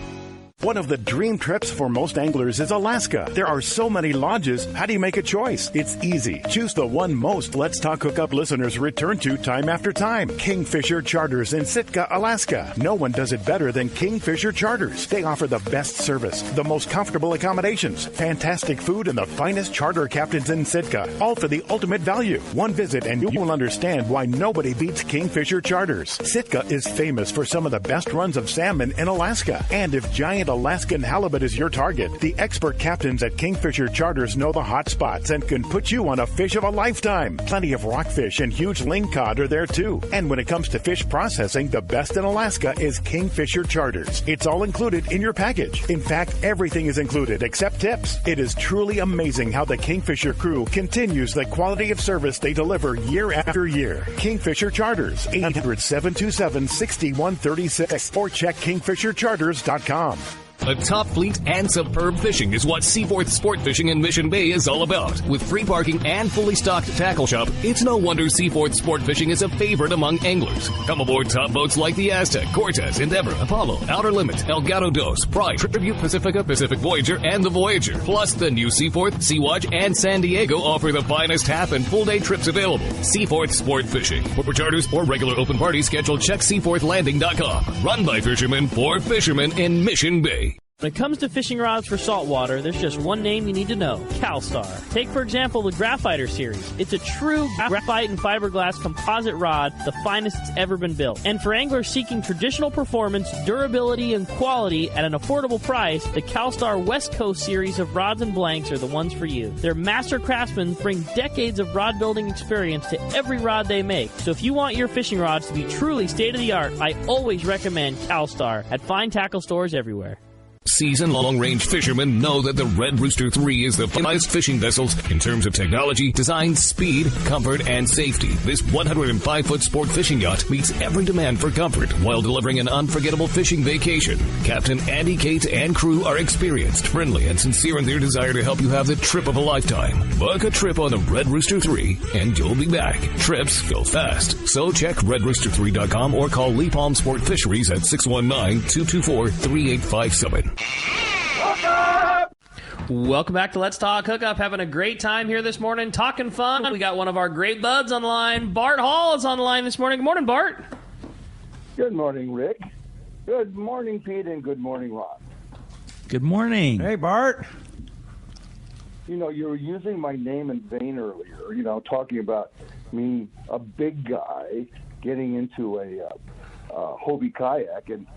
S10: One of the dream trips for most anglers is Alaska. There are so many lodges. How do you make a choice? It's easy. Choose the one most Let's Talk Hookup listeners return to time after time. Kingfisher Charters in Sitka, Alaska. No one does it better than Kingfisher Charters. They offer the best service, the most comfortable accommodations, fantastic food, and the finest charter captains in Sitka. All for the ultimate value. One visit and you will understand why nobody beats Kingfisher Charters. Sitka is famous for some of the best runs of salmon in Alaska. And if giant and Alaskan halibut is your target, the expert captains at Kingfisher Charters know the hot spots and can put you on a fish of a lifetime. Plenty of rockfish and huge lingcod are there too. And when it comes to fish processing, the best in Alaska is Kingfisher Charters. It's all included in your package. In fact, everything is included except tips. It is truly amazing how the Kingfisher crew continues the quality of service they deliver year after year. Kingfisher Charters, 800-727-6136, or check kingfishercharters.com.
S11: A top fleet and superb fishing is what Seaforth Sport Fishing in Mission Bay is all about. With free parking and fully stocked tackle shop, it's no wonder Seaforth Sport Fishing is a favorite among anglers. Come aboard top boats like the Aztec, Cortez, Endeavor, Apollo, Outer Limit, El Gato Dos, Pride, Tribute Pacifica, Pacific Voyager, and the Voyager. Plus, the new Seaforth, Sea-Watch, and San Diego offer the finest half and full day trips available. Seaforth Sport Fishing. For charters or regular open parties, schedule check seaforthlanding.com. Run by fishermen for fishermen in Mission Bay.
S12: When it comes to fishing rods for saltwater, there's just one name you need to know, CalStar. Take, for example, the Graphiter series. It's a true graphite and fiberglass composite rod, the finest it's ever been built. And for anglers seeking traditional performance, durability, and quality at an affordable price, the CalStar West Coast series of rods and blanks are the ones for you. Their master craftsmen bring decades of rod building experience to every rod they make. So if you want your fishing rods to be truly state-of-the-art, I always recommend CalStar at fine tackle stores everywhere.
S11: Seasoned long-range fishermen know that the Red Rooster 3 is the finest fishing vessels in terms of technology, design, speed, comfort, and safety. This 105-foot sport fishing yacht meets every demand for comfort while delivering an unforgettable fishing vacation. Captain Andy Cates and crew are experienced, friendly, and sincere in their desire to help you have the trip of a lifetime. Book a trip on the Red Rooster 3 and you'll be back. Trips go fast. So check redrooster3.com or call Lee Palm Sport Fisheries at 619-224-3857.
S3: Welcome back to Let's Talk Hookup. Having a great time here this morning, talking fun. We got one of our great buds on the line. Bart Hall is on the line this morning. Good morning, Bart.
S13: Good morning, Rick. Good morning, Pete, and good morning, Ron.
S4: Good morning.
S2: Hey, Bart.
S13: You know, you were using my name in vain earlier, talking about me, a big guy, getting into a Hobie kayak, and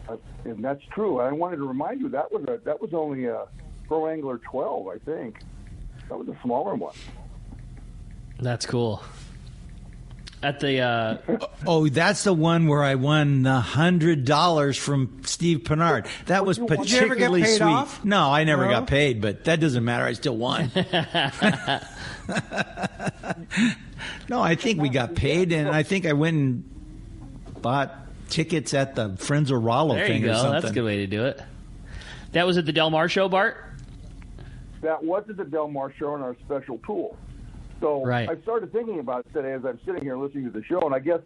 S13: that's true. I wanted to remind you that was only a Pro Angler 12, I think. That was a smaller one.
S3: That's cool. At the
S4: that's the one where I won $100 from Steve Pennard. That was particularly sweet. Off? No, I never got paid, but that doesn't matter. I still won. No, I think we got paid, and I think I went and bought tickets at the Friends of Rollo thing or something.
S3: That's a good way to do it. That was at the Del Mar show, Bart?
S13: That was at the Del Mar show in our special pool. So I started thinking about it today as I'm sitting here listening to the show, and I guess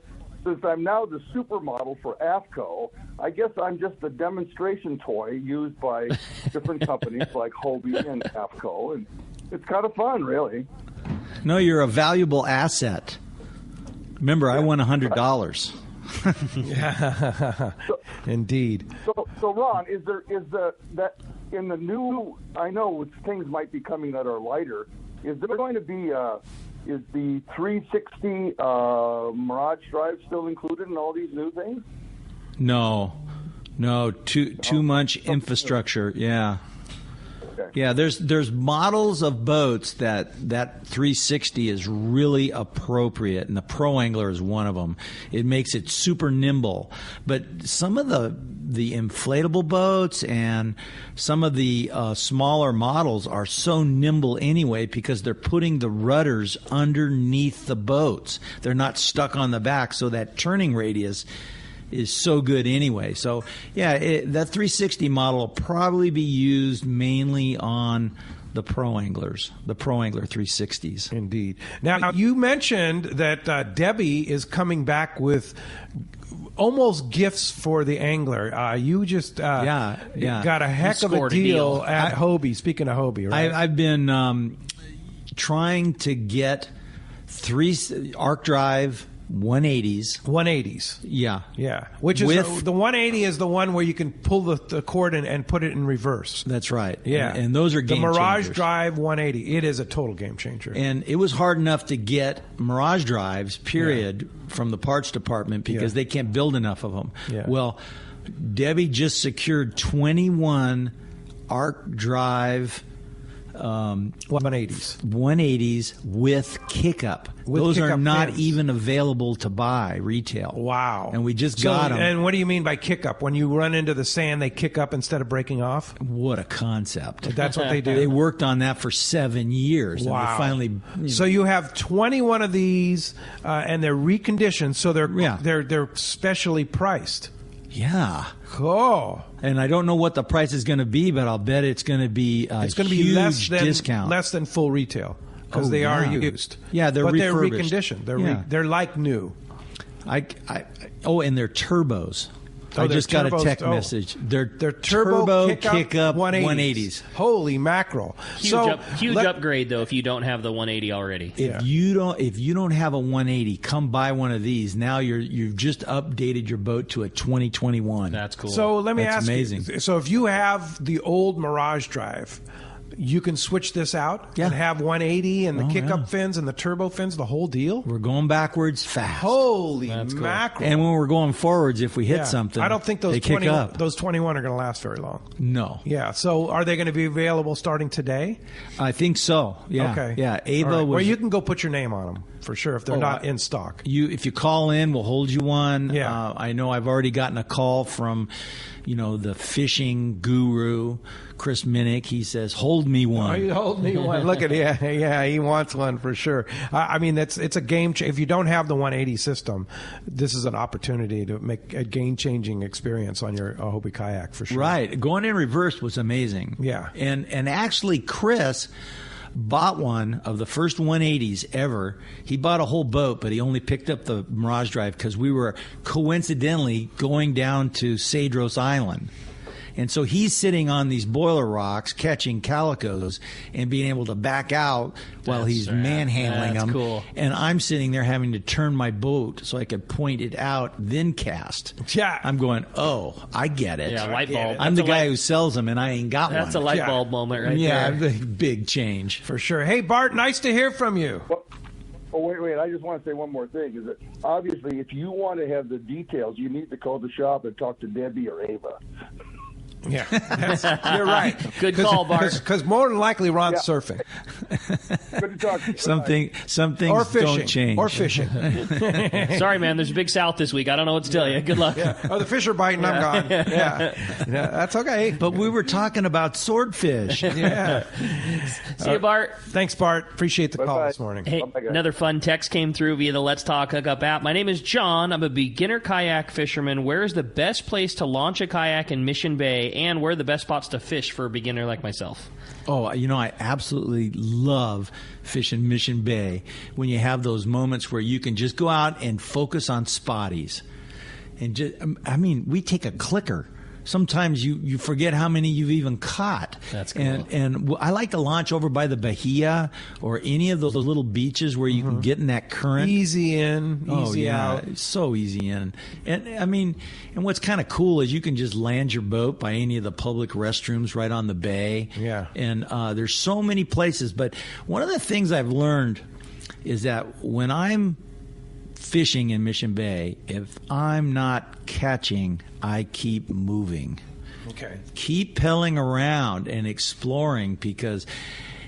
S13: since I'm now the supermodel for AFCO, I guess I'm just the demonstration toy used by different companies like Hobie and AFCO, and it's kind of fun, really.
S4: No, you're a valuable asset. Remember, I won $100.
S2: Yeah, indeed.
S13: So Ron, is that in the new? I know things might be coming that are lighter. Is there going to be is the 360 Mirage Drive still included in all these new things?
S4: No, too much infrastructure. Yeah. Okay. Yeah, there's models of boats that 360 is really appropriate, and the Pro Angler is one of them. It makes it super nimble. But some of the inflatable boats and some of the smaller models are so nimble anyway because they're putting the rudders underneath the boats. They're not stuck on the back, so that turning radius is so good anyway. So, yeah, that 360 model will probably be used mainly on the Pro Anglers, the Pro Angler 360s.
S2: Indeed. Now, you mentioned that Debbie is coming back with almost gifts for the angler. You just got a heck of a deal at Hobie. Speaking of Hobie, right? I've
S4: been trying to get 3 Arc Drive 180s. Yeah.
S2: Which is the 180 is the one where you can pull the cord and put it in reverse.
S4: That's right.
S2: Yeah.
S4: And those are game changers.
S2: The Mirage Drive 180. It is a total game changer.
S4: And it was hard enough to get Mirage Drives, period, from the parts department because they can't build enough of them.
S2: Yeah.
S4: Well, Debbie just secured 21 Arc Drive 180s with Kickup. Those are not even available to buy retail.
S2: Wow.
S4: And we just got them.
S2: And what do you mean by kick up? When you run into the sand, they kick up instead of breaking off?
S4: What a concept.
S2: That's what they do?
S4: They worked on that for 7 years.
S2: Wow.
S4: And they finally...
S2: So you have 21 of these, and they're reconditioned, so they're specially priced.
S4: Yeah.
S2: Cool.
S4: And I don't know what the price is going to be, but I'll bet it's going to be a huge discount.
S2: Less than full retail because they are used.
S4: Yeah, they're refurbished.
S2: They're reconditioned. They're like new.
S4: And they're turbos. I just got a text message. They're
S2: turbo
S4: kick-up 180s.
S2: Holy mackerel!
S3: Huge upgrade though if you don't have the 180 already.
S4: If you don't have a 180, come buy one of these. Now you've just updated your boat to a 2021.
S3: That's cool.
S2: So let me ask
S4: amazing.
S2: you. So if you have the old Mirage Drive, you can switch this out and have 180 and the kick-up fins and the turbo fins, the whole deal?
S4: We're going backwards fast.
S2: Holy mackerel.
S4: And when we're going forwards, if we hit something,
S2: I don't think those 21 are going to last very long.
S4: No.
S2: Yeah. So are they going to be available starting today?
S4: I think so. Yeah.
S2: Okay.
S4: Yeah. Ava
S2: Well, you can go put your name on them for sure if they're not in stock.
S4: If you call in, we'll hold you one.
S2: Yeah.
S4: I know I've already gotten a call from, the fishing guru, Chris Minnick. He says, "Hold me one."
S2: Oh, you hold me one. Look at yeah, he wants one for sure. I mean, it's a game. If you don't have the 180 system, this is an opportunity to make a game-changing experience on your Hobie kayak for sure.
S4: Right, going in reverse was amazing.
S2: Yeah,
S4: and actually, Chris bought one of the first 180s ever. He bought a whole boat, but he only picked up the Mirage Drive because we were coincidentally going down to Cedros Island. And so he's sitting on these boiler rocks catching calicos and being able to back out while he's manhandling them.
S3: Cool.
S4: And I'm sitting there having to turn my boat so I could point it out, then cast.
S2: Yeah.
S4: I'm going, I get it.
S3: Yeah, light bulb.
S4: I'm the guy who sells them, and I ain't got one.
S3: That's a light bulb moment right
S4: there. Yeah,
S3: there.
S4: big change.
S2: For sure. Hey, Bart, nice to hear from you.
S13: Wait. I just want to say one more thing. Is that obviously if you want to have the details, you need to call the shop and talk to Debbie or Ava.
S2: Yeah, you're right.
S3: Good call, Bart.
S2: Because more than likely Ron's surfing.
S13: Good to talk to you.
S4: Some things don't change.
S2: Or fishing.
S3: Sorry, man. There's a big south this week. I don't know what to tell you. Good luck.
S2: Yeah. Oh, the fish are biting. I'm gone. Yeah, that's okay.
S4: But we were talking about swordfish.
S2: Yeah.
S3: See you, Bart.
S2: Thanks, Bart. Appreciate the call this morning.
S3: Hey, another fun text came through via the Let's Talk Hookup app. My name is John. I'm a beginner kayak fisherman. Where is the best place to launch a kayak in Mission Bay? And where are the best spots to fish for a beginner like myself?
S4: Oh, I absolutely love fishing Mission Bay when you have those moments where you can just go out and focus on spotties. And we take a clicker. Sometimes you forget how many you've even caught.
S3: That's cool.
S4: And I like to launch over by the Bahia or any of those little beaches where you can get in that current.
S2: Easy in, easy out.
S4: It's so easy in. And what's kind of cool is you can just land your boat by any of the public restrooms right on the bay.
S2: Yeah.
S4: And there's so many places. But one of the things I've learned is that when I'm fishing in Mission Bay, if I'm not catching, I keep moving.
S2: Okay.
S4: Keep pelling around and exploring because,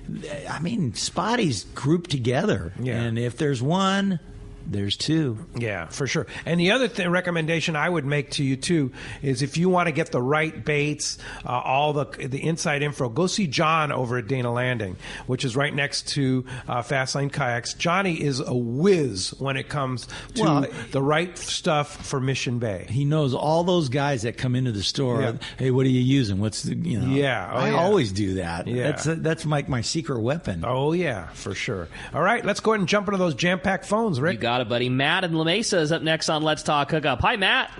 S4: spotties group together.
S2: Yeah.
S4: And if there's one, there's two.
S2: Yeah, for sure. And the other recommendation I would make to you, too, is if you want to get the right baits, all the inside info, go see John over at Dana Landing, which is right next to Fast Lane Kayaks. Johnny is a whiz when it comes to the right stuff for Mission Bay.
S4: He knows all those guys that come into the store.
S2: Yeah.
S4: Hey, what are you using?
S2: Yeah.
S4: I always do that.
S2: Yeah.
S4: That's my secret weapon.
S2: Oh, yeah, for sure. All right, let's go ahead and jump into those jam-packed phones, Rick.
S3: You got it, buddy. Matt in La Mesa is up next on Let's Talk Hookup. Hi, Matt.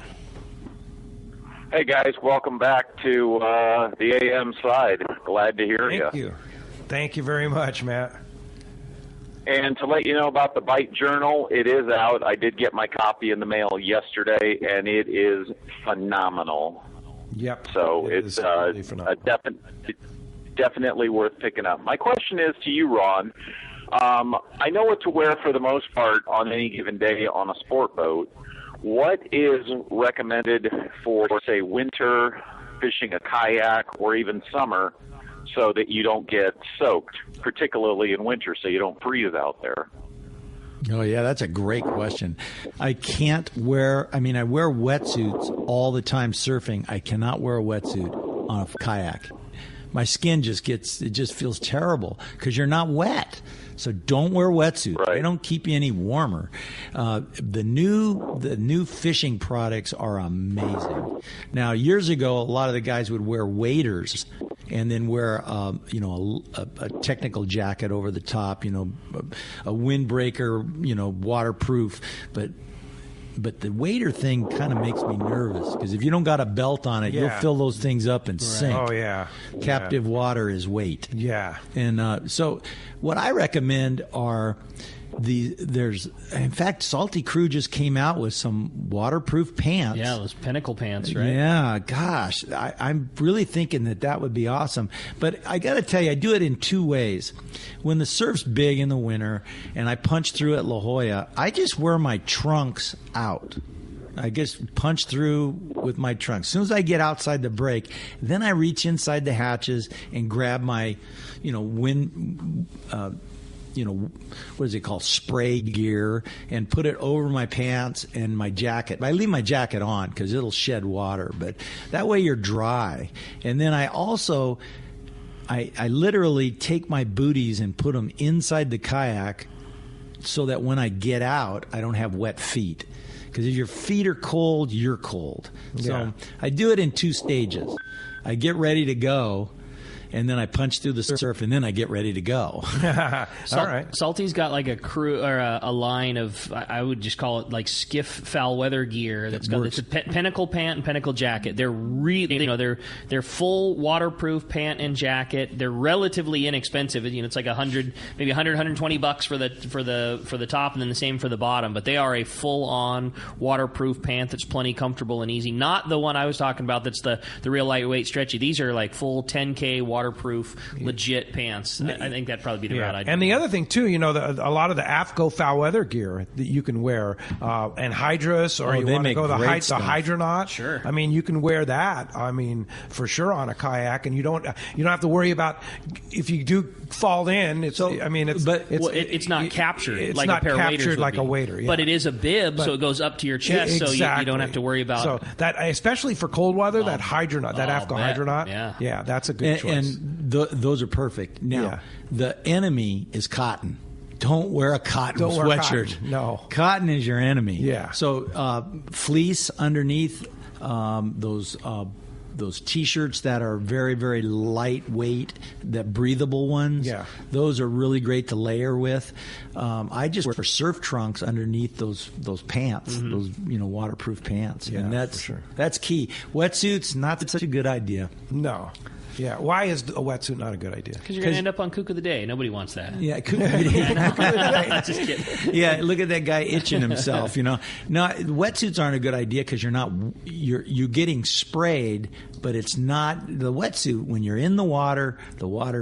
S14: Hey, guys. Welcome back to the AM side. Glad to hear you.
S2: Thank you. Thank you very much, Matt.
S14: And to let you know about the Bite Journal, it is out. I did get my copy in the mail yesterday, and it is phenomenal.
S2: Yep.
S14: So it's definitely worth picking up. My question is to you, Ron. I know what to wear for the most part on any given day on a sport boat. what is recommended for, say, winter fishing a kayak or even summer so that you don't get soaked, particularly in winter, so you don't freeze out there?
S4: Oh, yeah, that's a great question. I wear wetsuits all the time surfing. I cannot wear a wetsuit on a kayak. My skin just feels terrible because you're not wet. So don't wear wetsuits. Right. They don't keep you any warmer. The new fishing products are amazing. Now, years ago, a lot of the guys would wear waders and then wear a technical jacket over the top, a windbreaker, waterproof, but the wader thing kind of makes me nervous because if you don't got a belt on it, you'll fill those things up and sink.
S2: Oh, yeah.
S4: Captive water is weight.
S2: Yeah.
S4: And so what I recommend are in fact, Salty Crew just came out with some waterproof pants.
S3: Yeah, those Pinnacle pants, right?
S4: Yeah, gosh. I'm really thinking that would be awesome. But I got to tell you, I do it in two ways. When the surf's big in the winter and I punch through at La Jolla, I just wear my trunks out. I just punch through with my trunks. As soon as I get outside the break, then I reach inside the hatches and grab my, what is it called? Spray gear, and put it over my pants and my jacket. I leave my jacket on because it'll shed water, but that way you're dry. And then I also, I literally take my booties and put them inside the kayak so that when I get out, I don't have wet feet. Because if your feet are cold, you're cold. So I do it in two stages. I get ready to go, and then I punch through the surf, and then I get ready to go.
S2: All right.
S3: Salty's got like a crew or a line of, I would just call it like skiff foul weather gear. It's a Pinnacle pant and Pinnacle jacket. They're really, they're full waterproof pant and jacket. They're relatively inexpensive. It's like maybe $120 for the top, and then the same for the bottom. But they are a full on waterproof pant that's plenty comfortable and easy. Not the one I was talking about. That's the real lightweight stretchy. These are like full 10K waterproof, legit pants. I think that'd probably be the route I'd
S2: And the other thing, too, a lot of the AFCO foul weather gear that you can wear, and Hydrus, or you want to go the Hydronaut.
S3: Sure.
S2: I mean, you can wear that, for sure on a kayak, and you don't have to worry about if you do fall in. It's
S3: not captured.
S2: It's
S3: like
S2: not
S3: a pair
S2: captured
S3: of
S2: like a wader. Yeah.
S3: But it is a bib, so it goes up to your chest, so you don't have to worry about.
S2: So that, especially for cold weather, that Hydronaut, that AFCO Hydronaut, that's a good choice.
S4: And those are perfect. Now, the enemy is cotton. Don't wear a cotton sweatshirt.
S2: Cotton. No.
S4: Cotton is your enemy.
S2: Yeah.
S4: So fleece underneath those T-shirts that are very, very lightweight, the breathable ones.
S2: Yeah.
S4: Those are really great to layer with. I just wear surf trunks underneath those pants, those waterproof pants.
S2: Yeah,
S4: and that's key. Wetsuits, not such a good idea.
S2: No. Yeah. Why is a wetsuit not a good idea?
S3: Because you're going to end up on Kook of the Day. Nobody wants that.
S4: Yeah, Kook of the Day.
S3: Just kidding.
S4: Yeah, look at that guy itching himself. No, wetsuits aren't a good idea because you're getting sprayed, but it's not the wetsuit. When you're in the water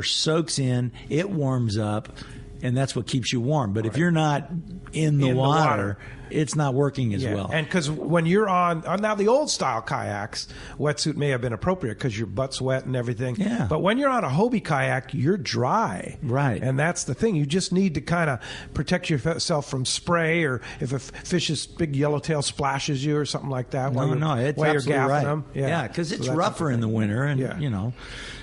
S4: soaks in, it warms up, and that's what keeps you warm. But if you're not in the water, it's not working as well.
S2: And because when you're on now the old style kayaks, wetsuit may have been appropriate because your butt's wet and everything.
S4: Yeah.
S2: But when you're on a Hobie kayak, you're dry.
S4: Right.
S2: And that's the thing. You just need to kind of protect yourself from spray, or if a fish's big yellowtail splashes you or something like that.
S4: It's absolutely right.
S2: Them.
S4: Yeah, because it's rougher in the winter, and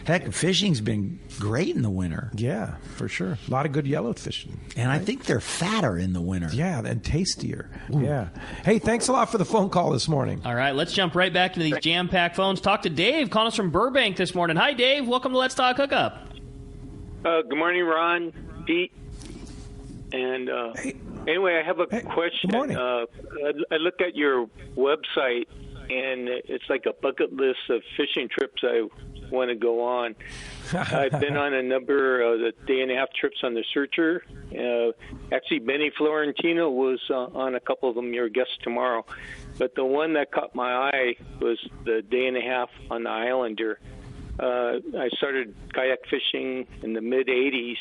S4: heck, fishing's been great in the winter.
S2: Yeah, for sure. A lot of good yellow fishing.
S4: And I think they're fatter in the winter.
S2: Yeah, and tastier. Ooh. Yeah. Hey, thanks a lot for the phone call this morning.
S3: All right, let's jump right back into these jam-packed phones. Talk to Dave, calling us from Burbank this morning. Hi, Dave. Welcome to Let's Talk Hookup.
S15: Good morning, Ron, Pete. And anyway, I have a question.
S2: Good morning.
S15: I look at your website, and it's like a bucket list of fishing trips I want to go on. I've been on a number of the day-and-a-half trips on the Searcher. Actually, Benny Florentino was on a couple of them, your guest tomorrow. But the one that caught my eye was the day-and-a-half on the Islander. I started kayak fishing in the mid-'80s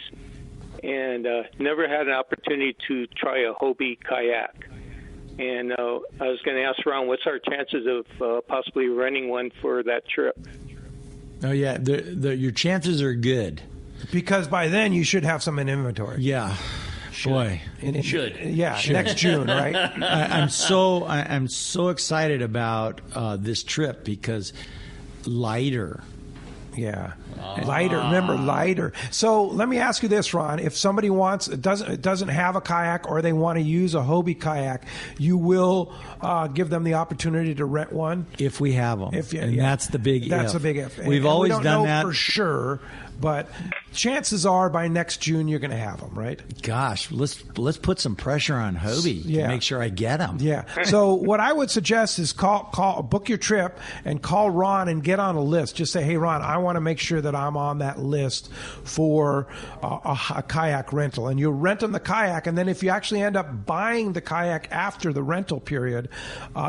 S15: and never had an opportunity to try a Hobie kayak. And I was going to ask Ron, what's our chances of possibly renting one for that trip?
S4: Oh, yeah. Your chances are good.
S2: Because by then you should have some in inventory.
S4: Yeah. Boy.
S3: It should.
S2: Yeah, next June, right?
S4: I'm so excited about this trip because lighter.
S2: Yeah. Lighter. Remember, lighter. So let me ask you this, Ron. If somebody doesn't have a kayak or they want to use a Hobie kayak, you will give them the opportunity to rent one?
S4: If we have them. That's the big if.
S2: That's a big if.
S4: We've always done that.
S2: We don't know for sure, but chances are by next June you're going to have them, right?
S4: Gosh, let's put some pressure on Hobie to make sure I get them.
S2: Yeah. So what I would suggest is book your trip and call Ron and get on a list. Just say, hey, Ron, I want to make sure that I'm on that list for a kayak rental. And you'll rent them the kayak, and then if you actually end up buying the kayak after the rental period,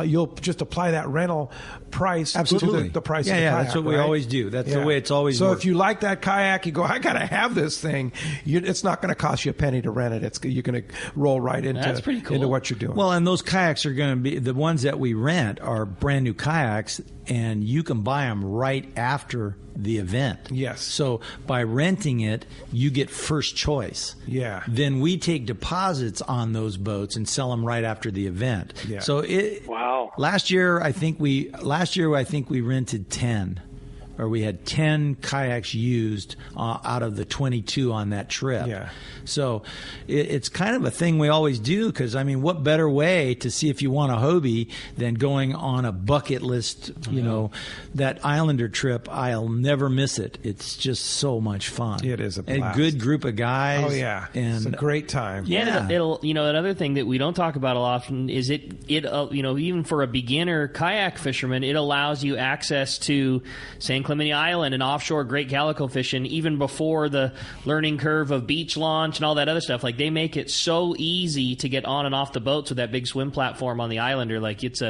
S2: you'll just apply that rental price to the price of the kayak.
S4: Yeah, that's what we always do. That's the way it's always
S2: So
S4: worked.
S2: if you like that kayak, you go, I got to have this thing. It's not going to cost you a penny to rent it. You're going to roll right into what you're doing.
S4: Well, and those kayaks are going to be, the ones that we rent are brand new kayaks, and you can buy them right after the event.
S2: Yes.
S4: So by renting it, you get first choice.
S2: Yeah.
S4: Then we take deposits on those boats and sell them right after the event.
S2: Yeah.
S4: So
S15: wow.
S4: Last year I think we rented 10. Or we had 10 kayaks used out of the 22 on that trip.
S2: Yeah.
S4: So it's kind of a thing we always do because, I mean, what better way to see if you want a Hobie than going on a bucket list, that Islander trip. I'll never miss it. It's just so much fun.
S2: It is a blast.
S4: A good group of guys.
S2: Oh, yeah.
S4: And
S2: it's a great time.
S3: Yeah. It'll another thing that we don't talk about a lot often is it even for a beginner kayak fisherman, it allows you access to San Clemente Island and offshore great calico fishing even before the learning curve of beach launch and all that other stuff. Like, they make it so easy to get on and off the boats with that big swim platform on the Islander. Like, it's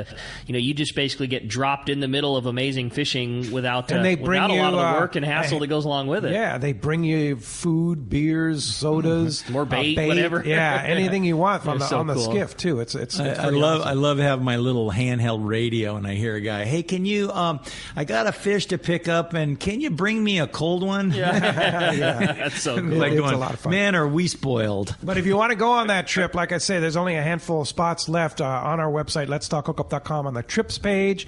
S3: you just basically get dropped in the middle of amazing fishing without a lot of the work and hassle that goes along with it.
S2: Yeah, they bring you food, beers, sodas,
S3: more bait, whatever.
S2: Yeah, anything you want on the skiff too.
S4: I love having my little handheld radio, and I hear a guy, hey, can you? I got a fish to pick up, and can you bring me a cold one?
S2: Yeah.
S3: That's so cool.
S4: Like
S2: it's
S4: going,
S2: a lot of fun.
S4: Man, are we spoiled?
S2: But if you want to go on that trip, like I say, there's only a handful of spots left on our website, letstalkhookup.com, on the trips page.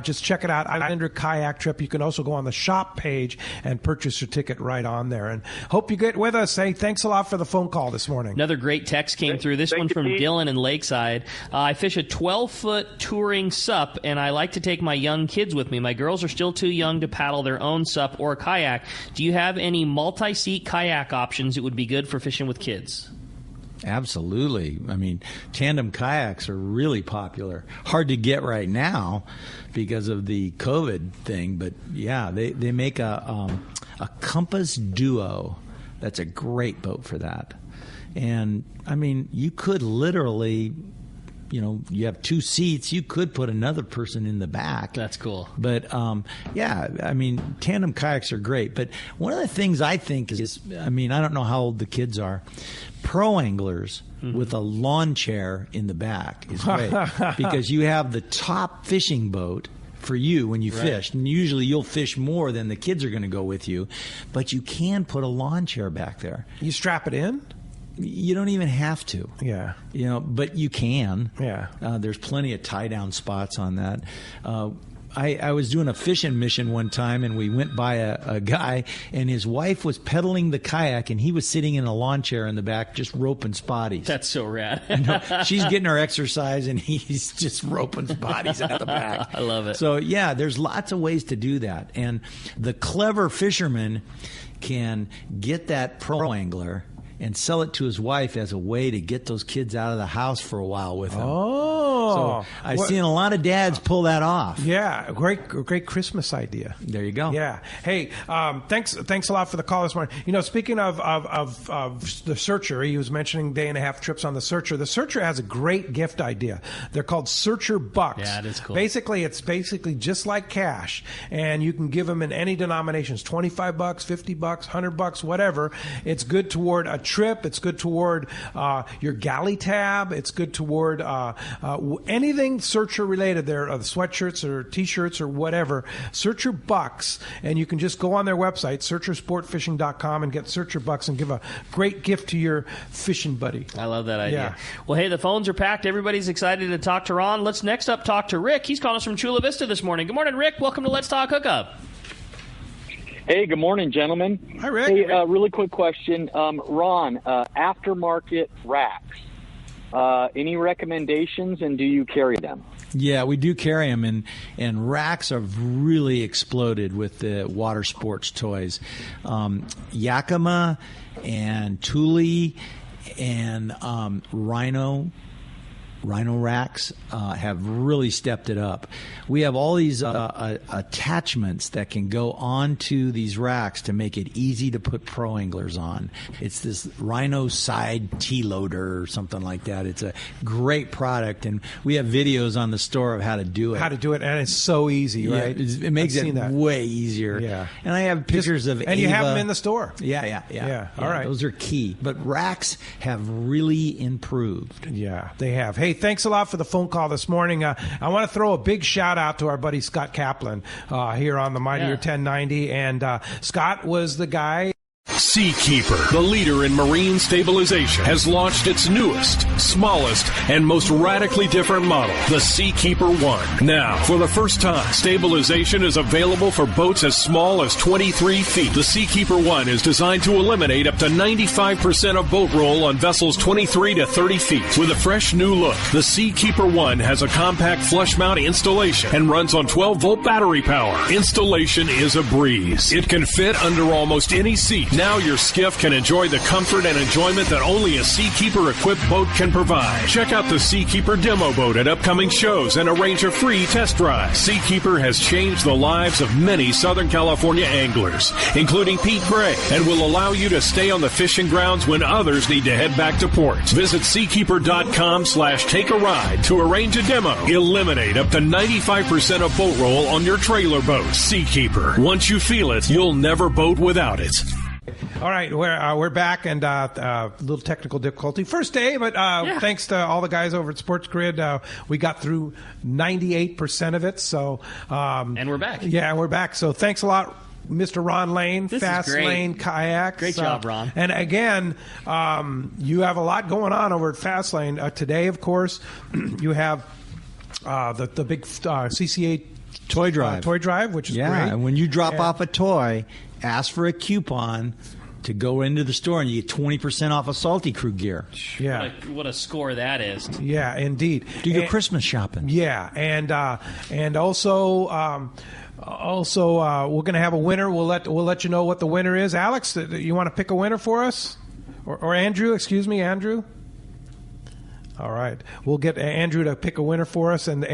S2: Just check it out, Islander Kayak Trip. You can also go on the shop page and purchase your ticket right on there. And hope you get with us. Hey, thanks a lot for the phone call this morning.
S3: Another great text came through. This one from Dylan in Lakeside. I fish a 12-foot touring sup, and I like to take my young kids with me. My girls are still too young to paddle their own sup or kayak. Do you have any multi-seat kayak options that would be good for fishing with kids?
S4: Absolutely. I mean, tandem kayaks are really popular. Hard to get right now because of the COVID thing, but yeah, they make a Compass Duo. That's a great boat for that. And I mean, you could literally, you have two seats. You could put another person in the back.
S3: That's cool.
S4: But yeah, I mean, tandem kayaks are great. But one of the things I think is, I mean, I don't know how old the kids are. Pro anglers with a lawn chair in the back is great because you have the top fishing boat for you when you fish. And usually you'll fish more than the kids are going to go with you. But you can put a lawn chair back there.
S2: You strap it in?
S4: You don't even have to.
S2: Yeah.
S4: But you can.
S2: Yeah.
S4: There's plenty of tie-down spots on that. I was doing a fishing mission one time, and we went by a guy, and his wife was pedaling the kayak, and he was sitting in a lawn chair in the back just roping spotties.
S3: That's so rad.
S4: She's getting her exercise, and he's just roping spotties at the back.
S3: I love it.
S4: So, yeah, there's lots of ways to do that. And the clever fisherman can get that pro angler and sell it to his wife as a way to get those kids out of the house for a while with him.
S2: Oh.
S4: I've seen a lot of dads pull that off.
S2: Yeah, great Christmas idea.
S4: There you go.
S2: Yeah. Hey, thanks a lot for the call this morning. Speaking of the Searcher, he was mentioning day and a half trips on the Searcher. The Searcher has a great gift idea. They're called Searcher Bucks.
S3: Yeah, it is cool.
S2: It's basically just like cash, and you can give them in any denominations: $25, $50, $100, whatever. It's good toward a trip. It's good toward your galley tab. It's good toward anything Searcher related. There are sweatshirts or T-shirts or whatever. Searcher Bucks, and you can just go on their website, searchersportfishing.com, and get Searcher Bucks and give a great gift to your fishing buddy.
S3: I love that idea.
S2: Yeah.
S3: Well, hey, the phones are packed. Everybody's excited to talk to Ron. Let's next up talk to Rick. He's calling us from Chula Vista this morning. Good morning, Rick. Welcome to Let's Talk Hookup.
S16: Hey, good morning, gentlemen.
S2: Hi, Rick.
S16: Hey, really quick question. Ron, aftermarket racks, any recommendations, and do you carry them?
S4: Yeah, we do carry them, and racks have really exploded with the water sports toys. Yakima and Thule and Rhino racks have really stepped it up. We have all these attachments that can go onto these racks to make it easy to put pro anglers on. It's this Rhino side T-loader or something like that. It's a great product, and we have videos on the store of how to do it.
S2: And it's so easy, right?
S4: It makes it way easier.
S2: Yeah.
S4: And I have pictures of
S2: And you have them in the store.
S4: Yeah.
S2: All right.
S4: Those are key. But racks have really improved.
S2: Yeah, they have. Hey, thanks a lot for the phone call this morning. I want to throw a big shout out to our buddy Scott Kaplan here on the Mightier 1090. And Scott was the guy.
S17: Seakeeper, the leader in marine stabilization, has launched its newest, smallest, and most radically different model, the Seakeeper 1. Now, for the first time, stabilization is available for boats as small as 23 feet. The Seakeeper 1 is designed to eliminate up to 95% of boat roll on vessels 23 to 30 feet. With a fresh new look, the Seakeeper 1 has a compact flush mount installation and runs on 12-volt battery power. Installation is a breeze. It can fit under almost any seat. Now your skiff can enjoy the comfort and enjoyment that only a Seakeeper-equipped boat can provide. Check out the Seakeeper demo boat at upcoming shows and arrange a free test drive. Seakeeper has changed the lives of many Southern California anglers, including Pete Gray, and will allow you to stay on the fishing grounds when others need to head back to port. Visit seakeeper.com/take-a-ride to arrange a demo. Eliminate up to 95% of boat roll on your trailer boat. Seakeeper. Once you feel it, you'll never boat without it.
S2: All right, we're back, and a little technical difficulty. First day, but thanks to all the guys over at Sports Grid, we got through 98% of it. So,
S3: and we're back.
S2: Yeah, we're back. So thanks a lot, Mr. Ron Lane, Fast Lane Kayaks.
S3: Great job, Ron.
S2: And again, you have a lot going on over at Fast Lane. Today, of course, you have the big CCA
S4: toy drive,
S2: which is
S4: great. And when you drop off a toy, ask for a coupon to go into the store, and you get 20% off of Salty Crew gear.
S2: Yeah,
S3: what a score that is.
S2: Yeah, indeed.
S4: Do your Christmas shopping.
S2: Yeah, and also we're going to have a winner. We'll let you know what the winner is. Alex, you want to pick a winner for us, or Andrew? Excuse me, Andrew. All right. We'll get Andrew to pick a winner for us. And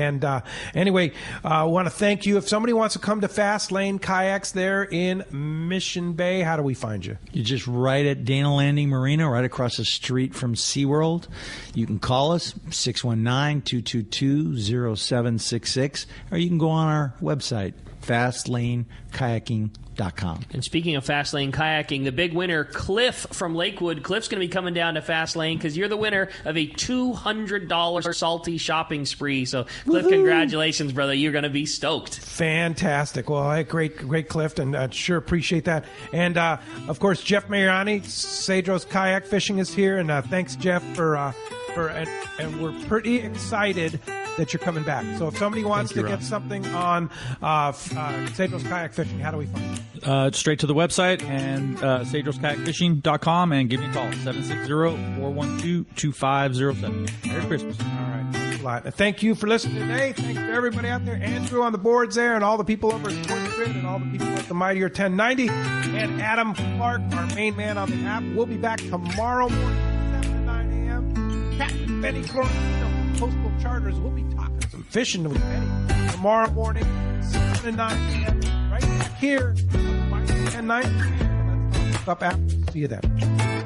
S2: anyway, I want to thank you. If somebody wants to come to Fast Lane Kayaks there in Mission Bay, how do we find you?
S4: You're just right at Dana Landing Marina, right across the street from SeaWorld. You can call us, 619-222-0766, or you can go on our website, FastLaneKayaking.com.
S3: And speaking of Fast Lane Kayaking, the big winner, Cliff from Lakewood. Cliff's going to be coming down to Fast Lane because you're the winner of a $200 salty shopping spree. So, Cliff, congratulations, brother. You're going to be stoked.
S2: Fantastic. Well, great, Cliff, and sure appreciate that. And, of course, Jeff Mariani, Cedros Kayak Fishing is here, and thanks, Jeff, and we're pretty excited that you're coming back. So if somebody wants to get something on Cedros Kayak Fishing, how do we find it?
S18: Straight to the website and cedroskayakfishing.com, and give me a call, 760-412-2507. Merry Christmas.
S2: All right. Thanks a lot. Thank you for listening today. Thanks to everybody out there. Andrew on the boards there, and all the people over at Sports Grid, and all the people at the Mightier 1090, and Adam Clark, our main man on the app. We'll be back tomorrow morning, 7 to 9 a.m. Captain Benny Florentino from Coastal Charters. We'll be talking fishing with Eddie tomorrow morning, 7 and 9 p.m. right back here on the Mighty 1090. Let's Talk Hookup app. See you then.